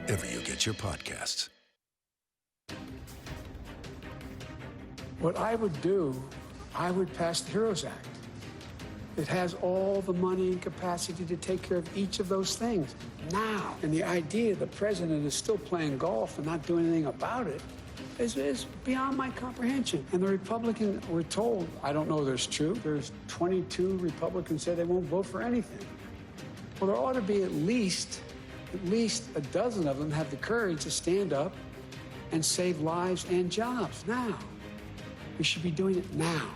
wherever you get your podcasts. What I would do, I would pass the HEROES Act. It has all the money and capacity to take care of each of those things now. And the idea the president is still playing golf and not doing anything about it is beyond my comprehension. And the Republicans were told, I don't know if it's true, there's 22 Republicans say they won't vote for anything. Well, there ought to be at least a dozen of them have the courage to stand up and save lives and jobs now. We should be doing it now.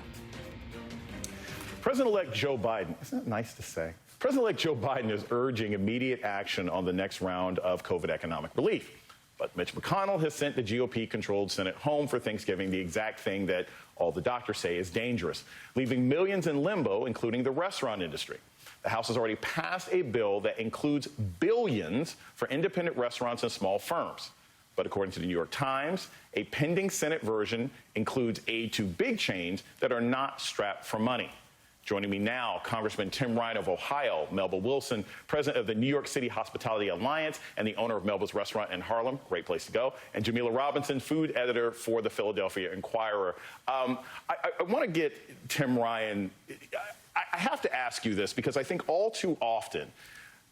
President-elect Joe Biden, isn't that nice to say? President-elect Joe Biden is urging immediate action on the next round of COVID economic relief. But Mitch McConnell has sent the GOP-controlled Senate home for Thanksgiving, the exact thing that all the doctors say is dangerous, leaving millions in limbo, including the restaurant industry. The House has already passed a bill that includes billions for independent restaurants and small firms. But according to the New York Times, a pending Senate version includes aid to big chains that are not strapped for money. Joining me now, Congressman Tim Ryan of Ohio, Melba Wilson, president of the New York City Hospitality Alliance and the owner of Melba's Restaurant in Harlem, great place to go, and Jamila Robinson, food editor for the Philadelphia Inquirer. I want to get Tim Ryan, I have to ask you this because I think all too often,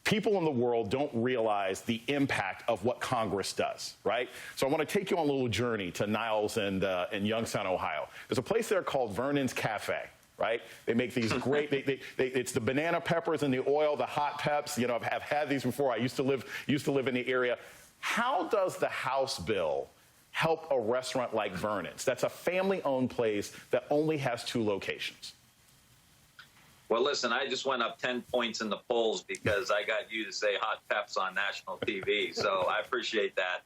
people in the world don't realize the impact of what Congress does, right? So I want to take you on a little journey to Niles and Youngstown, Ohio. There's a place there called Vernon's Cafe, right? They make these great, it's the banana peppers and the oil, the hot peps. You know, I've had these before. I used to live in the area. How does the House bill help a restaurant like Vernon's? That's a family-owned place that only has 2 locations. Well, listen, I just went up 10 points in the polls because I got you to say hot peps on national TV. So I appreciate that.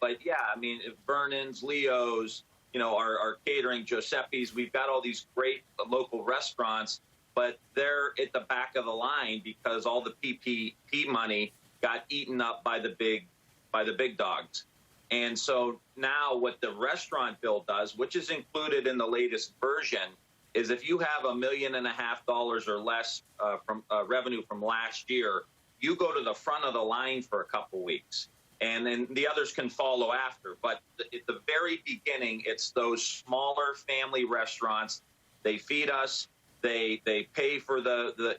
But yeah, I mean, Vernon's, Leo's, you know, our catering, Giuseppe's, we've got all these great local restaurants, but they're at the back of the line because all the PPP money got eaten up by the big dogs. And so now what the restaurant bill does, which is included in the latest version, is if you have $1.5 million or less from revenue from last year, you go to the front of the line for a couple weeks, and then the others can follow after. But at the very beginning, it's those smaller family restaurants. They feed us. They pay for the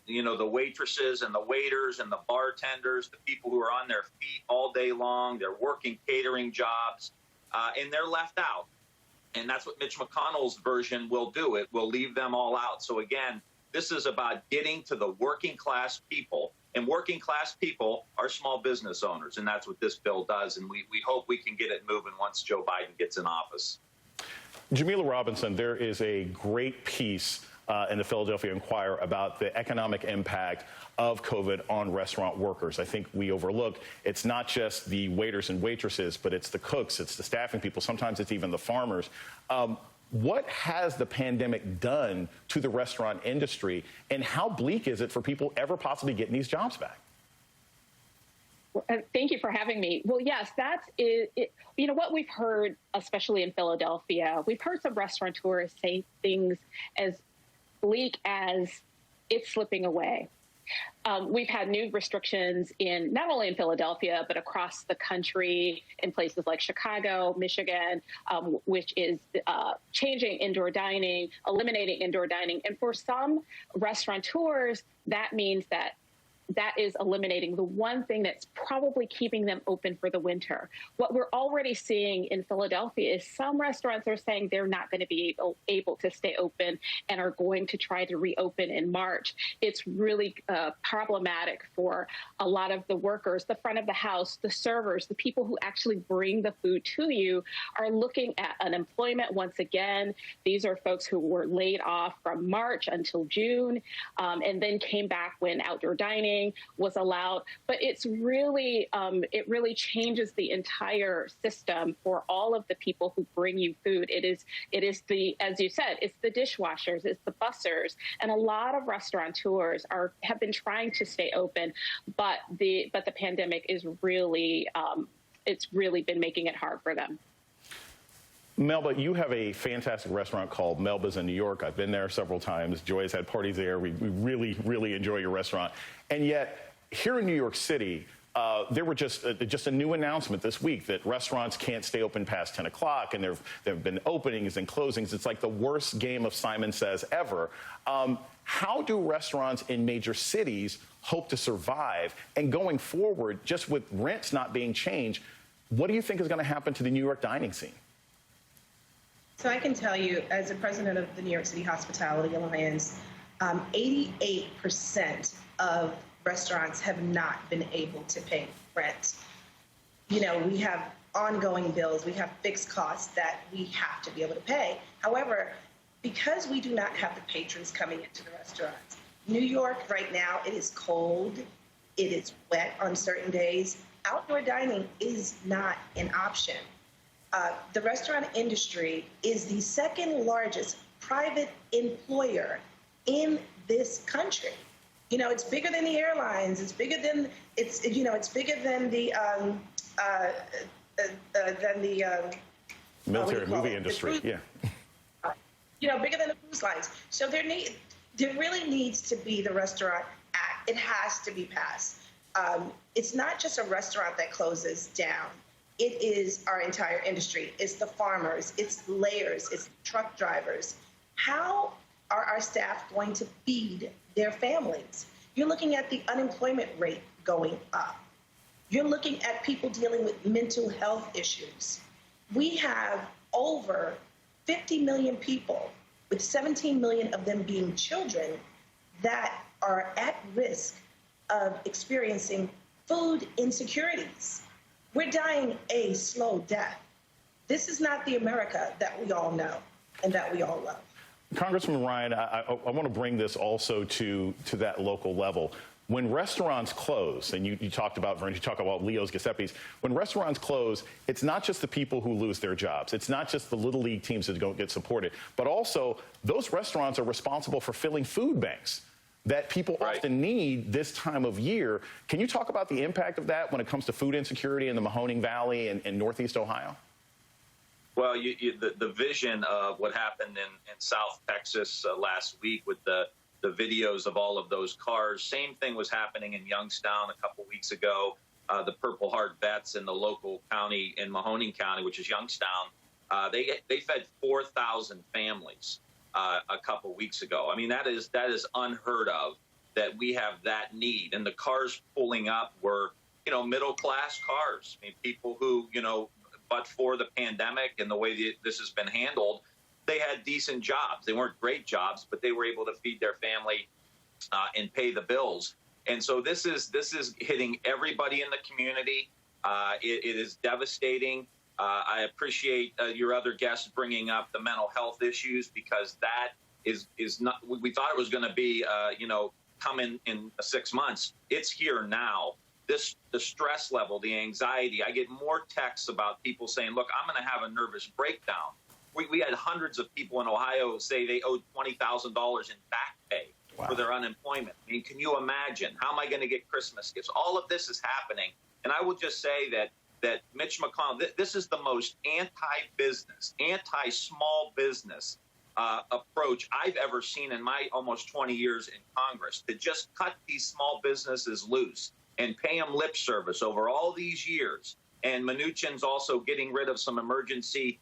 waitresses and the waiters and the bartenders, the people who are on their feet all day long. They're working catering jobs, and they're left out. And that's what Mitch McConnell's version will do. It will leave them all out. So again, this is about getting to the working class people. And working class people are small business owners. And that's what this bill does. And we hope we can get it moving once Joe Biden gets in office. Jamila Robinson, there is a great piece in the Philadelphia Inquirer about the economic impact of COVID on restaurant workers. I think we overlook it's not just the waiters and waitresses, but it's the cooks, it's the staffing people, sometimes it's even the farmers. What has the pandemic done to the restaurant industry, and how bleak is it for people ever possibly getting these jobs back? Well, thank you for having me. Well, yes, that's it. You know, what we've heard, especially in Philadelphia, we've heard some restaurateurs say things as bleak as it's slipping away. We've had new restrictions in not only in Philadelphia, but across the country in places like Chicago, Michigan, which is changing indoor dining, eliminating indoor dining. And for some restaurateurs, that means that is eliminating the one thing that's probably keeping them open for the winter. What we're already seeing in Philadelphia is some restaurants are saying they're not going to be able to stay open and are going to try to reopen in March. It's really problematic for a lot of the workers, the front of the house, the servers, the people who actually bring the food to you are looking at unemployment once again. These are folks who were laid off from March until June and then came back when outdoor dining was allowed, but it's really, it really changes the entire system for all of the people who bring you food. It is the, as you said, it's the dishwashers, it's the bussers, and a lot of restaurateurs have been trying to stay open, but the pandemic is really, it's really been making it hard for them. Melba, you have a fantastic restaurant called Melba's in New York. I've been there several times. Joy has had parties there. We really, really enjoy your restaurant. And yet, here in New York City, there were just a new announcement this week that restaurants can't stay open past 10 o'clock, and there have been openings and closings. It's like the worst game of Simon Says ever. How do restaurants in major cities hope to survive? And going forward, just with rents not being changed, what do you think is going to happen to the New York dining scene? So I can tell you, as the president of the New York City Hospitality Alliance, 88% of restaurants have not been able to pay rent. You know, we have ongoing bills, we have fixed costs that we have to be able to pay. However, because we do not have the patrons coming into the restaurants, New York right now, it is cold, it is wet on certain days. Outdoor dining is not an option. The restaurant industry is the second largest private employer in this country. You know, it's bigger than the airlines. It's bigger than it's bigger than the military movie industry. Yeah. You know, bigger than the cruise lines. So there really needs to be the Restaurant Act. It has to be passed. It's not just a restaurant that closes down. It is our entire industry. It's the farmers, it's layers, it's truck drivers. How are our staff going to feed their families? You're looking at the unemployment rate going up. You're looking at people dealing with mental health issues. We have over 50 million people, with 17 million of them being children, that are at risk of experiencing food insecurities. We're dying a slow death. This is not the America that we all know and that we all love. Congressman Ryan, I want to bring this also to that local level. When restaurants close, and you talked about, Vern, you talk about Leo's, Giuseppe's, when restaurants close, it's not just the people who lose their jobs. It's not just the little league teams that don't get supported, but also those restaurants are responsible for filling food banks that people often need this time of year. Can you talk about the impact of that when it comes to food insecurity in the Mahoning Valley and Northeast Ohio? Well, the vision of what happened in South Texas last week with the videos of all of those cars, same thing was happening in Youngstown a couple weeks ago. The Purple Heart vets in the local county in Mahoning County, which is Youngstown, they fed 4,000 families a couple weeks ago. I mean, that is unheard of, that we have that need. And the cars pulling up were, middle-class cars. I mean, people who, but for the pandemic and the way this has been handled, they had decent jobs. They weren't great jobs, but they were able to feed their family and pay the bills. And so this is hitting everybody in the community. It is devastating. I appreciate your other guests bringing up the mental health issues, because that is not. We thought it was going to be, come in 6 months. It's here now. The stress level, the anxiety. I get more texts about people saying, "Look, I'm going to have a nervous breakdown." We had hundreds of people in Ohio say they owed $20,000 in back pay for their unemployment. I mean, can you imagine? How am I going to get Christmas gifts? All of this is happening. And I will just say that Mitch McConnell, this is the most anti-business, anti-small business approach I've ever seen in my almost 20 years in Congress, to just cut these small businesses loose and pay them lip service over all these years. And Mnuchin's also getting rid of some emergency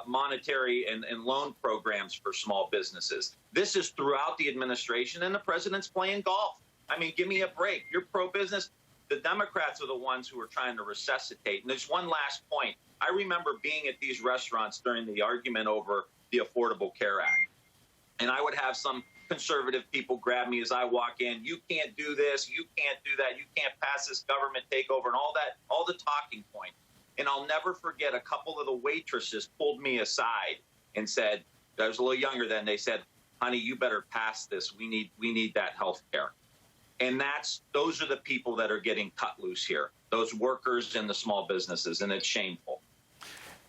monetary and loan programs for small businesses. This is throughout the administration, and the president's playing golf. I mean, give me a break. You're pro-business. The Democrats are the ones who are trying to resuscitate. And there's one last point. I remember being at these restaurants during the argument over the Affordable Care Act. And I would have some conservative people grab me as I walk in. You can't do this. You can't do that. You can't pass this government takeover and all that, all the talking points. And I'll never forget, a couple of the waitresses pulled me aside and said, I was a little younger then, they said, "Honey, you better pass this. We need that health care." And those are the people that are getting cut loose here, those workers in the small businesses, and it's shameful.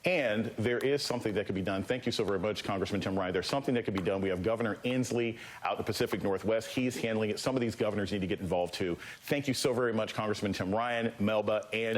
And there is something that could be done. Thank you so very much, Congressman Tim Ryan. There's something that could be done. We have Governor Inslee out in the Pacific Northwest. He's handling it. Some of these governors need to get involved, too. Thank you so very much, Congressman Tim Ryan, Melba, and